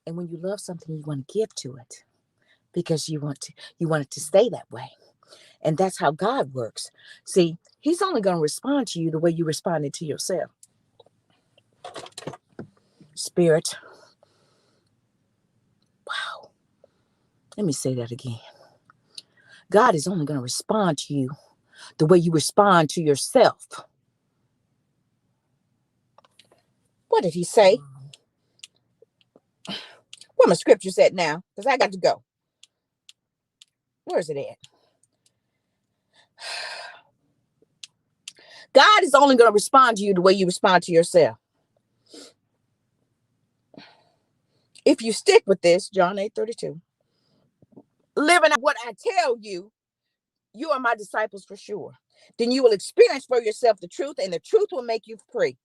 And when you love something, you want to give to it because you want it to stay that way. And that's how God works. See, he's only going to respond to you the way you responded to yourself. Spirit. Wow. Let me say that again. God is only going to respond to you the way you respond to yourself. What did he say? Where my scripture's at now? Because I got to go. Where is it at? God is only going to respond to you the way you respond to yourself. If you stick with this, John 8:32, living out what I tell you, you are my disciples for sure. Then you will experience for yourself the truth, and the truth will make you free.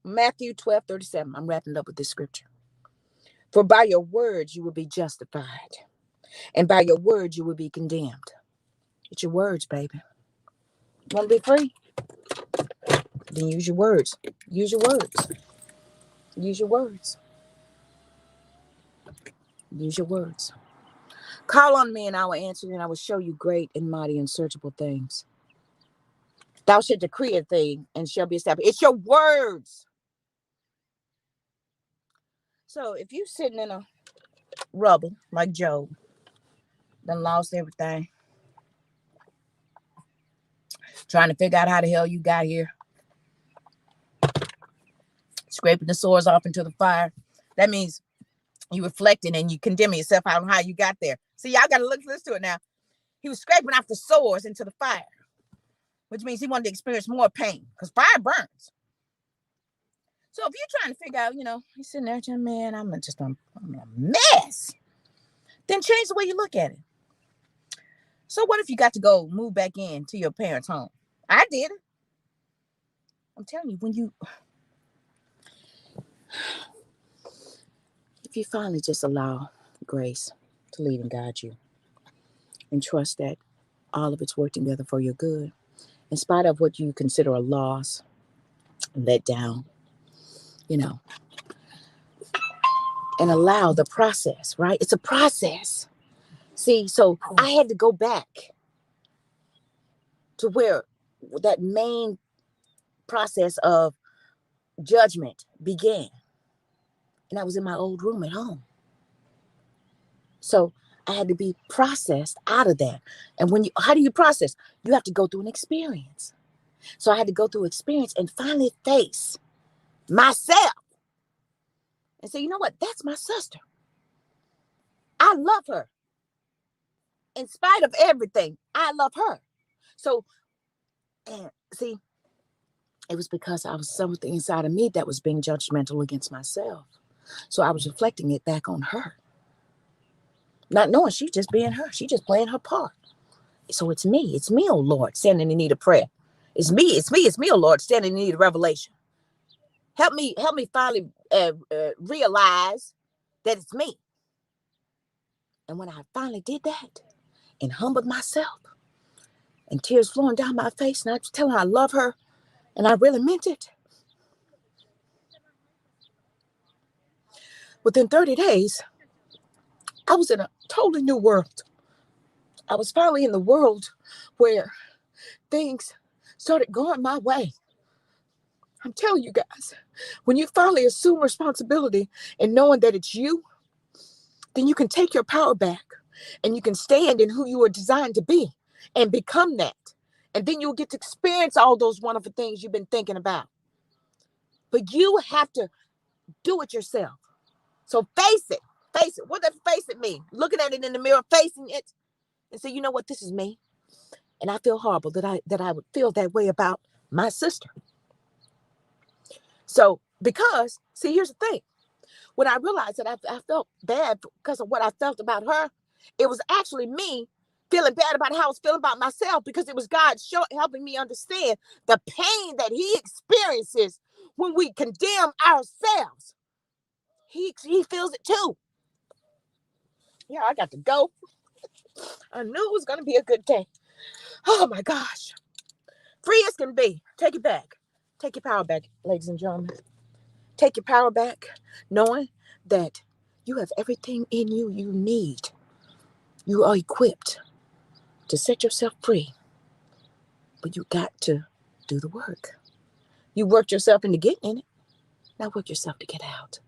Matthew 12:37. I'm wrapping up with this scripture. For by your words you will be justified, and by your words you will be condemned. It's your words, baby. You want to be free? Then use your words. Use your words. Use your words. Use your words. Call on me and I will answer you, and I will show you great and mighty unsearchable things. Thou shalt decree a thing and shall be established. It's your words. So if you're sitting in a rubble like Job, done lost everything, trying to figure out how the hell you got here, scraping the sores off into the fire, that means you reflecting and you condemning yourself on how you got there. See, y'all got to listen to it now. He was scraping off the sores into the fire, which means he wanted to experience more pain because fire burns. So if you're trying to figure out, you're sitting there saying, man, I'm a mess, then change the way you look at it. So what if you got to go move back into your parents' home? I did it. I'm telling you, if you finally just allow grace to lead and guide you and trust that all of it's working together for your good, in spite of what you consider a loss, let down, and allow the process, right? It's a process. See, so I had to go back to where that main process of judgment began. And I was in my old room at home. So I had to be processed out of that. And how do you process? You have to go through an experience. So I had to go through experience and finally face myself and say, you know what? That's my sister. I love her. In spite of everything, I love her. So, and see, it was because I was something inside of me that was being judgmental against myself. So I was reflecting it back on her. Not knowing she's just being her. She's just playing her part. So it's me, oh Lord, standing in need of prayer. It's me, oh Lord, standing in need of revelation. Help me finally realize that it's me. And when I finally did that and humbled myself and tears flowing down my face and I was telling her I love her and I really meant it. Within 30 days, I was in a totally new world. I was finally in the world where things started going my way. I'm telling you guys, when you finally assume responsibility and knowing that it's you, then you can take your power back and you can stand in who you were designed to be and become that. And then you'll get to experience all those wonderful things you've been thinking about. But you have to do it yourself. So face it. Face it. What does face it mean? Looking at it in the mirror, facing it, and say, you know what, this is me. And I feel horrible that I would feel that way about my sister. So, because, see, here's the thing. When I realized that I felt bad because of what I felt about her, it was actually me feeling bad about how I was feeling about myself because it was God helping me understand the pain that he experiences when we condemn ourselves. He feels it too. Yeah, I got to go. I knew it was going to be a good day. Oh my gosh. Free as can be. Take it back. Take your power back, ladies and gentlemen. Take your power back, knowing that you have everything in you need. You are equipped to set yourself free, but you got to do the work. You worked yourself into getting in it. Now work yourself to get out.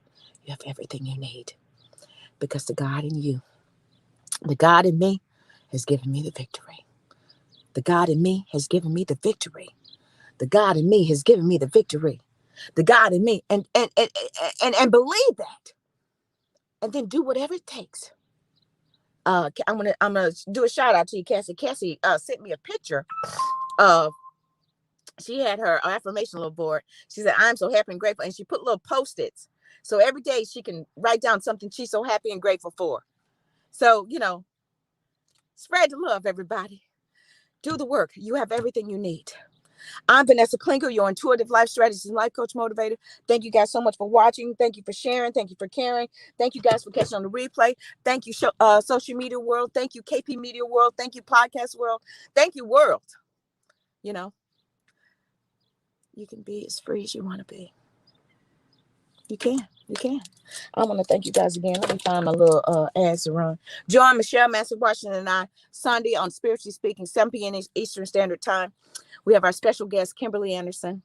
You have everything you need because the God in you, the God in me has given me the victory. The God in me has given me the victory. The God in me has given me the victory. The God in me, and believe that, and then do whatever it takes. I'm gonna do a shout out to you, Cassie. Cassie sent me a picture of. She had her affirmation little board. She said, "I'm so happy and grateful," and she put little post-its. So every day she can write down something she's so happy and grateful for. So spread the love, everybody. Do the work. You have everything you need. I'm Vanessa Klinger, your intuitive life strategist and life coach motivator. Thank you guys so much for watching. Thank you for sharing. Thank you for caring. Thank you guys for catching on the replay. Thank you, social media world. Thank you, KP Media world. Thank you, podcast world. Thank you, world. You can be as free as you want to be. You can. I want to thank you guys again. Let me find my little ads to run. Join Michelle Master Washington and I Sunday on Spiritually Speaking, 7 p.m. Eastern Standard Time. We have our special guest, Kimberly Anderson,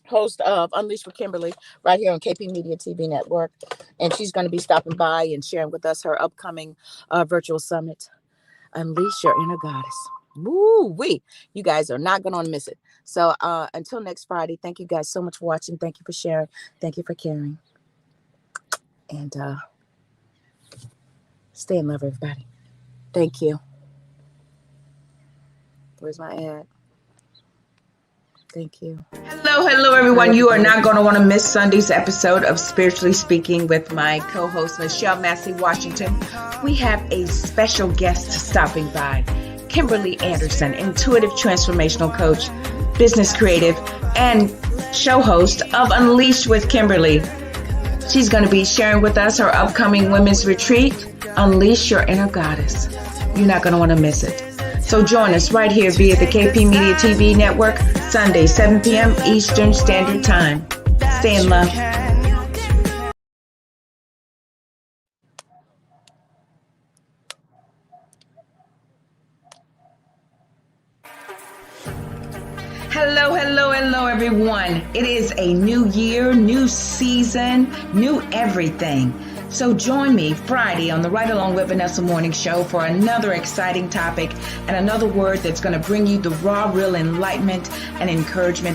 host of Unleashed with Kimberly, right here on KP Media TV Network. And she's going to be stopping by and sharing with us her upcoming virtual summit, Unleash Your Inner Goddess. Woo-wee. You guys are not going to miss it. So until next Friday, thank you guys so much for watching. Thank you for sharing. Thank you for caring. And stay in love, everybody. Thank you. Where's my ad? Thank you. Hello, everyone. You are not going to want to miss Sunday's episode of Spiritually Speaking with my co-host, Michelle Massey Washington. We have a special guest stopping by, Kimberly Anderson, intuitive transformational coach, business creative, and show host of Unleashed with Kimberly. She's going to be sharing with us her upcoming women's retreat, Unleash Your Inner Goddess. You're not going to want to miss it. So join us right here via the KP Media TV Network, Sunday, 7 p.m. Eastern Standard Time. Stay in love. Hello, hello, hello, everyone. It is a new year, new season, new everything. So join me Friday on the Right Along with Vanessa Morning Show for another exciting topic and another word that's going to bring you the raw, real enlightenment and encouragement